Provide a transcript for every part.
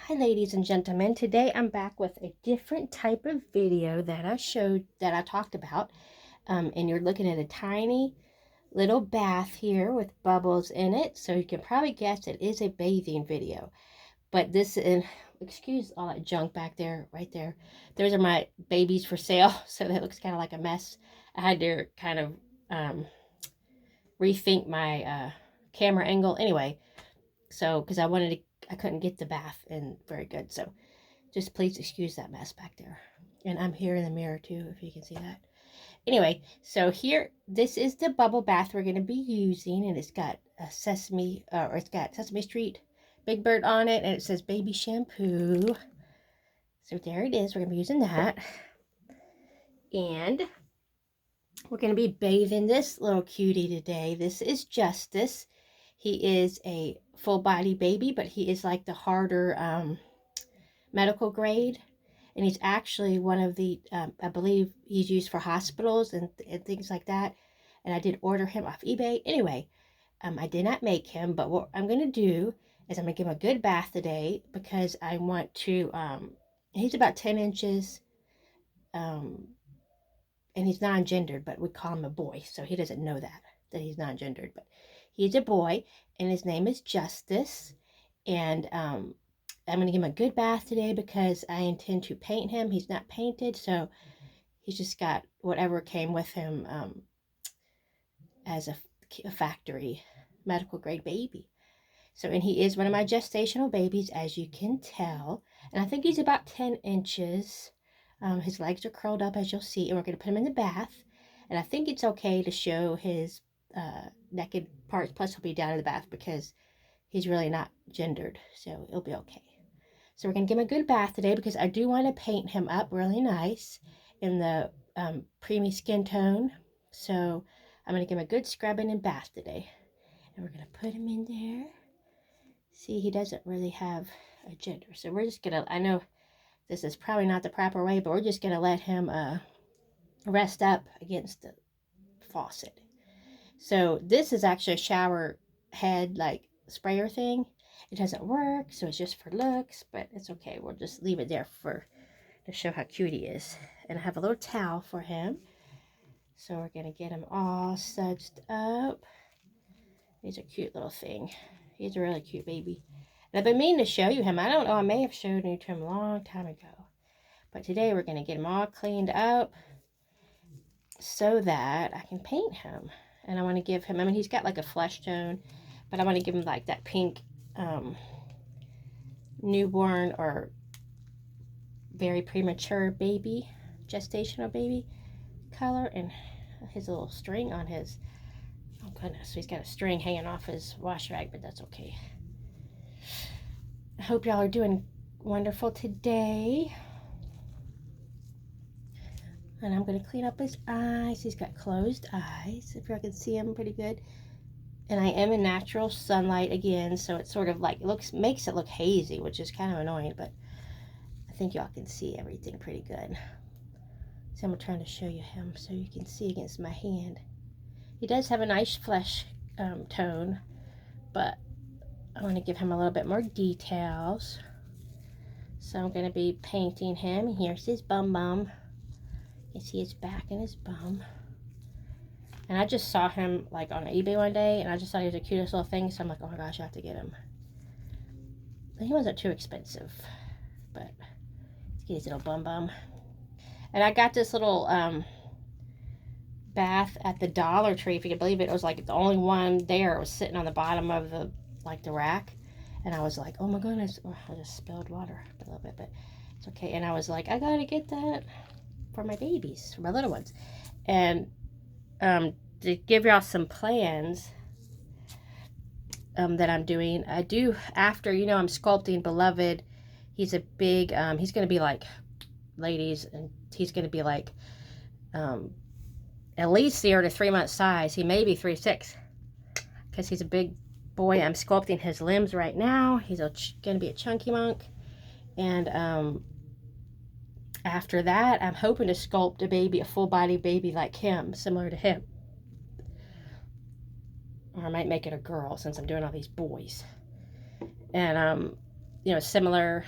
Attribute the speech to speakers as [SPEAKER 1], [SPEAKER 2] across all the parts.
[SPEAKER 1] Hi ladies and gentlemen, today I'm back with a different type of video that I talked about, and you're looking at a tiny little bath here with bubbles in it, so you can probably guess it is a bathing video. But excuse all that junk back there, right there, those are my babies for sale, so that looks kind of like a mess. I had to kind of rethink my camera angle anyway, so because I couldn't get the bath in very good, so just please excuse that mess back there. And I'm here in the mirror too, if you can see that. Anyway, so here, this is the bubble bath we're going to be using, and it's got a it's got Sesame Street Big Bird on it, and it says baby shampoo. So there it is. We're going to be using that. And we're going to be bathing this little cutie today. This is Justice. He is a full body baby, but he is like the harder medical grade. And he's actually one of the, I believe he's used for hospitals and things like that. And I did order him off eBay. Anyway, I did not make him, but what I'm going to do is I'm going to give him a good bath today because I want to, he's about 10 inches, and he's non-gendered, but we call him a boy. So he doesn't know that he's non-gendered, but he's a boy and his name is Justice. And, I'm going to give him a good bath today because I intend to paint him. He's not painted, so he's just got whatever came with him as a factory medical grade baby. So, and he is one of my gestational babies, as you can tell. And I think he's about 10 inches. His legs are curled up, as you'll see, and we're going to put him in the bath. And I think it's okay to show his naked parts, plus he'll be down in the bath because he's really not gendered, so it'll be okay. So we're going to give him a good bath today because I do want to paint him up really nice in the preemie skin tone. So I'm going to give him a good scrubbing and bath today. And we're going to put him in there. See, he doesn't really have a gender. So we're just going to, I know this is probably not the proper way, but we're just going to let him rest up against the faucet. So this is actually a shower head like sprayer thing. It doesn't work, so it's just for looks, but it's okay. We'll just leave it there to show how cute he is. And I have a little towel for him. So we're going to get him all sudsed up. He's a cute little thing. He's a really cute baby. And I've been meaning to show you him. I don't know, I may have showed you to him a long time ago. But today we're going to get him all cleaned up so that I can paint him. And I want to give him, I mean, he's got like a flesh tone, but I want to give him like that pink newborn or very premature baby, gestational baby color. And his little string on his, oh goodness, so he's got a string hanging off his wash rag, but that's okay. I hope y'all are doing wonderful today. And I'm going to clean up his eyes. He's got closed eyes, if y'all can see him pretty good. And I am in natural sunlight again, so it's sort of like, makes it look hazy, which is kind of annoying, but I think y'all can see everything pretty good. So I'm trying to show you him so you can see against my hand. He does have a nice flesh tone, but I want to give him a little bit more details. So I'm going to be painting him. Here's his bum bum. You can see his back and his bum. And I just saw him like on eBay one day, and I just thought he was the cutest little thing, so I'm like, oh my gosh, I have to get him. And he wasn't too expensive, but let's get his little bum bum. And I got this little bath at the Dollar Tree, if you can believe it. It was like the only one there. It was sitting on the bottom of the rack, and I was like, oh my goodness. Oh, I just spilled water a little bit, but it's okay. And I was like, I gotta get that for my babies, for my little ones. And to give y'all some plans that I'm doing, I do, after, you know, I'm sculpting Beloved. He's a big, he's going to be like, ladies, and he's going to be like at least 0 to 3 month size. He may be 3 to 6 because he's a big boy. I'm sculpting his limbs right now. He's going to be a chunky monk. And after that, I'm hoping to sculpt a baby, a full body baby like him, similar to him. Or I might make it a girl since I'm doing all these boys. And you know, similar.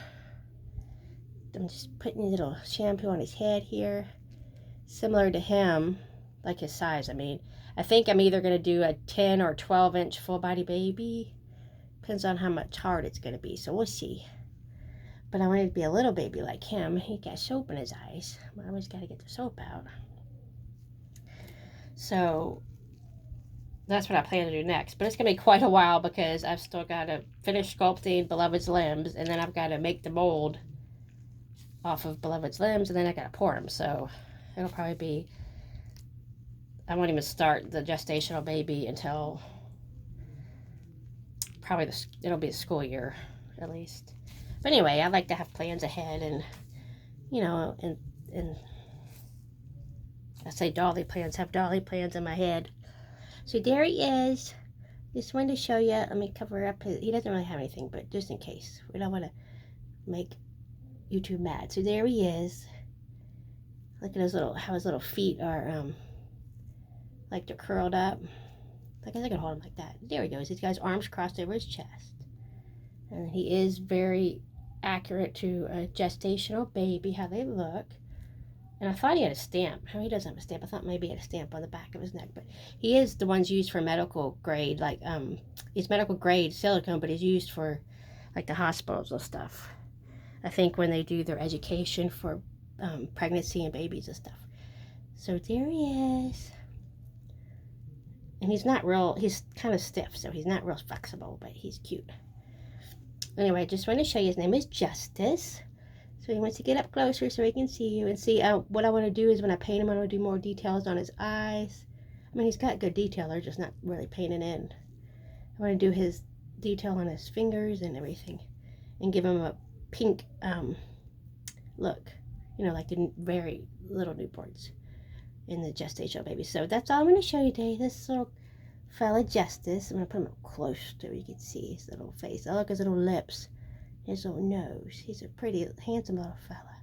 [SPEAKER 1] I'm just putting a little shampoo on his head here. Similar to him, like his size. I mean, I think I'm either going to do a 10 or 12 inch full body baby. Depends on how much hard it's going to be. So we'll see. But I wanted to be a little baby like him. He got soap in his eyes. I always got to get the soap out. So that's what I plan to do next. But it's going to be quite a while because I've still got to finish sculpting Beloved's limbs. And then I've got to make the mold off of Beloved's limbs. And then I got to pour them. So it'll probably be... I won't even start the gestational baby until probably it'll be the school year at least. But anyway, I like to have plans ahead, and you know, and I say dolly plans, have dolly plans in my head. So there he is. Just wanted to show you. Let me cover up he doesn't really have anything, but just in case. We don't want to make YouTube mad. So there he is. Look at how his little feet are, like they're curled up. I guess I can hold him like that. There he goes. He's got his arms crossed over his chest. And he is very accurate to a gestational baby, how they look. And I thought he had a stamp. He doesn't have a stamp. I thought maybe he had a stamp on the back of his neck. But he is the ones used for medical grade. Like, it's medical grade silicone, but it's used for, like, the hospitals and stuff. I think when they do their education for pregnancy and babies and stuff. So there he is. And he's kind of stiff, so he's not real flexible, but he's cute. Anyway, I just want to show you, his name is Justice. So he wants to get up closer so he can see you. And see, what I want to do is when I paint him, I want to do more details on his eyes. I mean, he's got good detail, they're just not really painted in. I want to do his detail on his fingers and everything. And give him a pink look. You know, like the very little newborns in the gestational baby. So that's all I'm going to show you today. This little fella Justice. I'm going to put him up close so you can see his little face. Oh, look, his little lips. His little nose. He's a pretty, handsome little fella.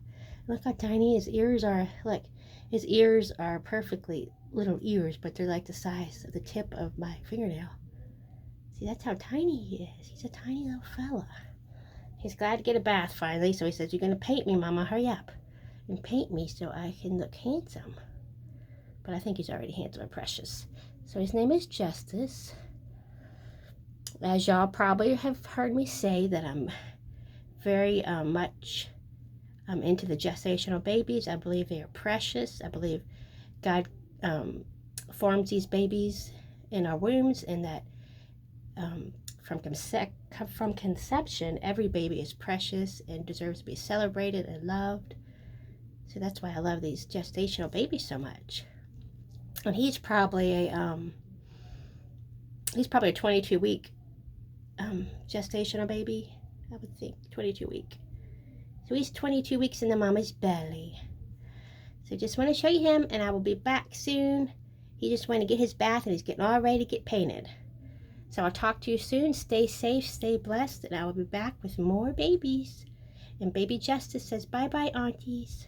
[SPEAKER 1] Look how tiny his ears are. Look, his ears are perfectly little ears, but they're like the size of the tip of my fingernail. See, that's how tiny he is. He's a tiny little fella. He's glad to get a bath finally, so he says, "You're going to paint me, Mama. Hurry up and paint me so I can look handsome." But I think he's already handsome and precious. So his name is Justice. As y'all probably have heard me say that I'm very much into the gestational babies. I believe they are precious. I believe God forms these babies in our wombs, and that from conception, every baby is precious and deserves to be celebrated and loved. So that's why I love these gestational babies so much. And he's probably a 22-week gestational baby, I would think. 22-week. So he's 22 weeks in the mama's belly. So just want to show you him, and I will be back soon. He just went to get his bath, and he's getting all ready to get painted. So I'll talk to you soon. Stay safe, stay blessed, and I will be back with more babies. And Baby Justice says, bye-bye, aunties.